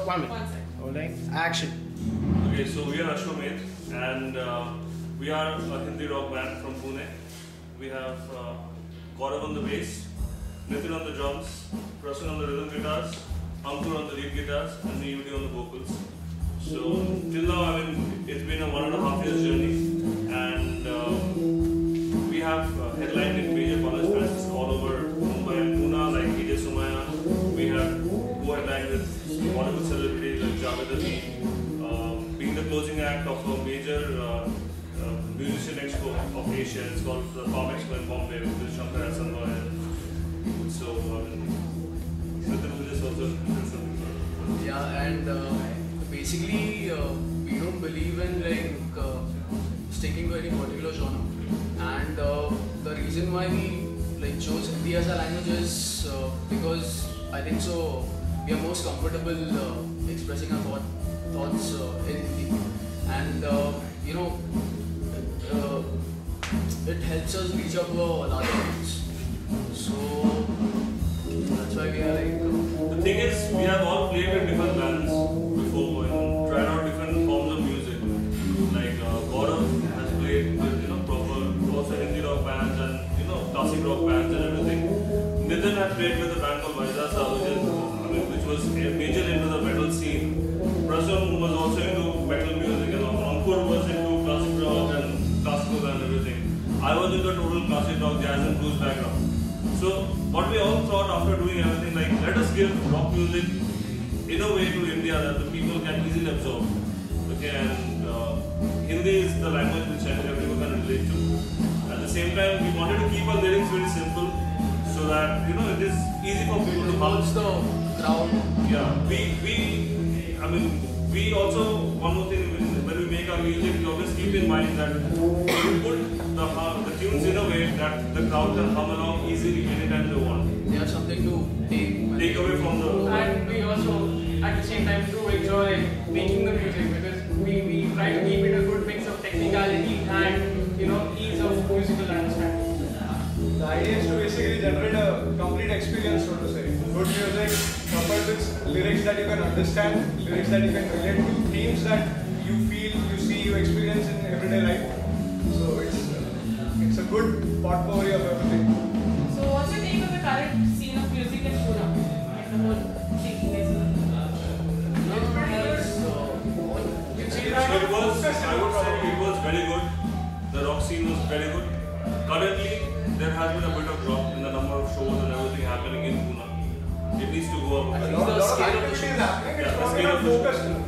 1 minute. 1 second. Rolling. Action. Okay, so we are Ashwamedh and we are a Hindi rock band from Pune. We have Gaurav on the bass, NITIE on the drums, Prasun on the rhythm guitars, Ankur on the lead guitars, and NITIE on the vocals. So till now, I mean, it's been a 1.5 years journey, and we have headlined in major college bands all over Mumbai and Pune, like DJ Sumaya. We have co-headlined with Bollywood celebrities like Javed Ali, being the closing act of a major musician expo of Asia. It's called the Pop Expo in Bombay with Shankar and Sanva. So, I mean, Nitin will just also do something. Yeah, and basically, we don't believe in sticking to any particular genre. And the reason why we chose Hindi as a language is because I think so we are most comfortable expressing our thoughts in Hindi, and it helps us reach up a larger audience. So that's why we are the thing is, we have all played with different bands before and tried out different forms of music. Like Gaurav has played with proper also Hindi rock bands and classic rock bands and everything. Nitin had played with a band called Vaidasa, which was major into the metal scene. Prasun was also into metal music, and Ankur was into classic rock and classical and everything. I was into total classic rock, jazz and blues background. So what we all thought after doing everything, let us give rock music in a way to India that the people can easily absorb. Okay, and Hindi is the language which everyone can relate to. At the same time, we wanted to keep our lyrics very simple so that it is easy for people to bounce the crowd. Yeah, we also, one more thing, when we make our music, we always keep in mind that we put the tunes in a way that the crowd can hum along easily anytime they want. They have something to take away from the... And we also, at the same time, do enjoy making the music because we try to keep it a good mix of technicality and ease of musical understanding. The idea is to basically generate a complete experience, so to say. Good music coupled with lyrics that you can understand, lyrics that you can relate to, themes that you feel, you see, you experience in everyday life. So it's a good potpourri of everything. So what's your take on the current scene of music in Pune? Like the whole taking place? I would say it was very good. The rock scene was very good. Currently, there has been a bit of drop in the number of shows and everything happening in Pune. It needs to go up. The scale of the show is happening. The scale of the show.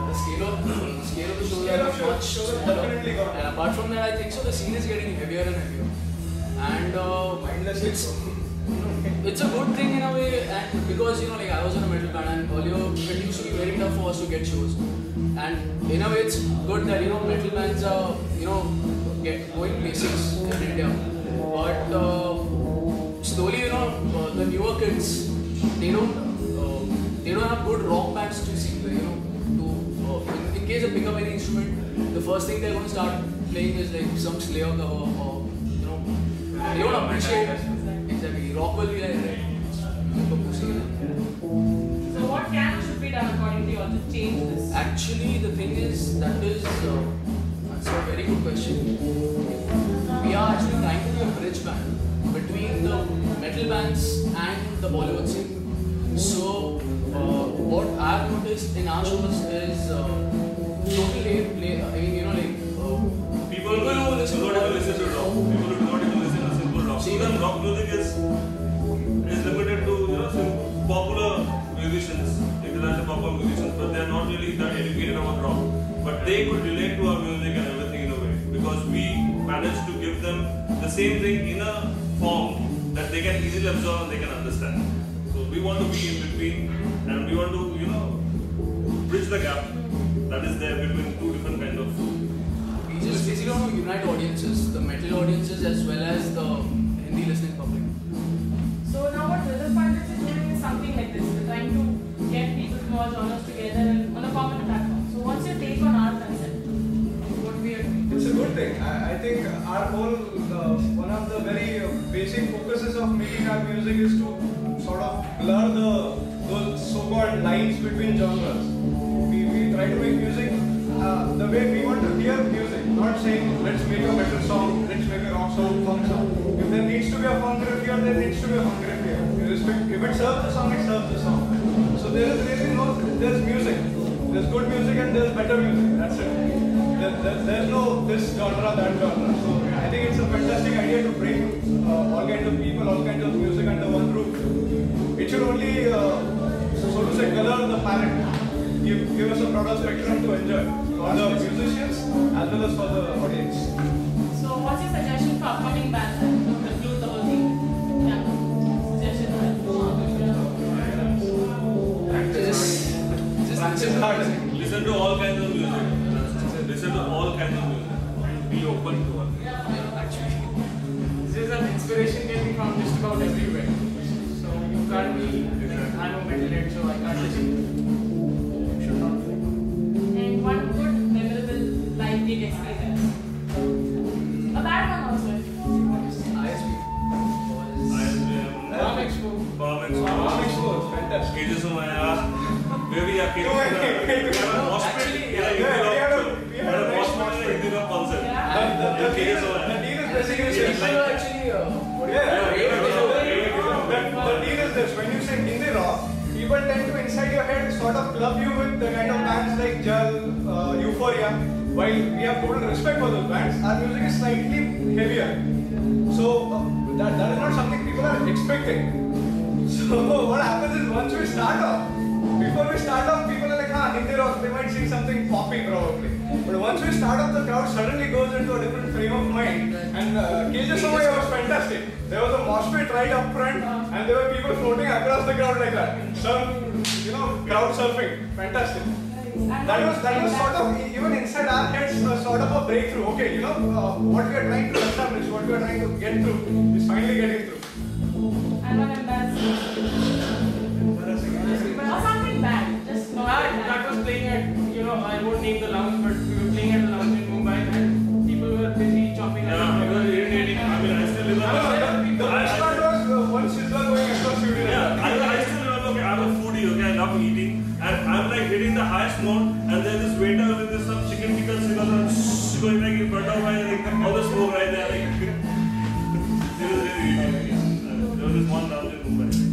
The scale of the show is much smaller. And apart from that, I think so the scene is getting heavier and heavier. And it's a good thing in a way, and because I was in a metal band and earlier it used to be very tough for us to get shows. And in a way it's good that metal bands are going places in India. But slowly the newer kids they don't have good rock bands to see. In case they pick up any instrument, the first thing they're going to start playing is some Slayer cover or they don't appreciate exactly. Rock will be like that. So what can or should be done according to you to change this? Actually, the thing is that's a very good question. We are actually trying to be a bridge band between the metal bands and the Bollywood scene. So what I've noticed in our shows is totally people who do not even listen to rock. People who do not even listen to simple rock. Even rock music is limited to popular musicians, international popular musicians, but they are not really that educated about rock. But they could relate to our music and everything in a way because we managed to give them the same thing in a form that they can easily absorb and they can understand. So we want to be in between and we want to bridge the gap that is there between two different kinds of. We just basically want to unite audiences, the metal audiences as well as the Hindi listening public. So now what Pundits is doing is something like this. We're trying to get people from all genres together on a common platform. So what's your take on our concept? What we are doing? It's a good thing. I think our whole, one of the very basic focuses of making our music is to sort of blur those so-called lines between genres. We try to make music the way we want to hear music, not saying let's make a metal song, let's make a rock song, funk song. If there needs to be a funk riff here, there needs to be a funk riff here. If it serves the song, it serves the song. So there is really there's music. There's good music and there's better music. That's it. There's no this genre, that genre. So I think it's a fantastic idea to bring all kinds of people, all kinds of music under one roof. It should only, so to say, color the palette. Give us a broader spectrum to enjoy for the musicians as well as for the audience. So what's your suggestion for upcoming bands to conclude the whole thing? Yeah. Suggestion. Just hard. Listen to all kinds of music. Listen to all kinds of music. And be open to it. Yeah, actually. This is an inspiration can be found just about everywhere. So you can't be, I'm a metalhead, so I can't listen. You should not play. And one good memorable live gig experience. A bad one also. if you want to say. ISP was Bomb Expo. Bomb Expo. Bomb Expo, fantastic. Cages of Maya. Maybe a cage. Actually, We had a mosh pit in a concert. Yeah. Cages of The Maya. deal is basically people were actually what do you the deal is this: when you say indie rock, people tend to inside your head sort of club you with the kind of bands like Jal, Euphoria. While we have total respect for those bands, our music is slightly heavier. So that is not something people are expecting. So what happens is once we start off, before we start off, people are like, indie rock, they might sing something poppy probably. But once we start off, the crowd suddenly goes into a different frame of mind. And Cages of Maya was fantastic. There was a mosh pit right up front, and there were people floating across the crowd like that. Some, crowd surfing. Fantastic. That was sort of, even inside our heads, sort of a breakthrough. Okay, what we are trying to establish, what we are trying to get through, is finally getting through. And one embarrassing. Or something bad. Just not That was playing at, I won't name the lounge, but we were playing at a lounge in Mumbai and people were busy chopping Yeah, because irritating. I mean, I still remember. The best part was one sizzler going across studio. Yeah, I still remember. Okay, I'm a foodie. Okay, I love eating, and I'm like hitting the highest note, and there's this waiter with this some chicken tikka and going like in front of my all the smoke right there. Like, it was really irritating. There was this one lounge in Mumbai.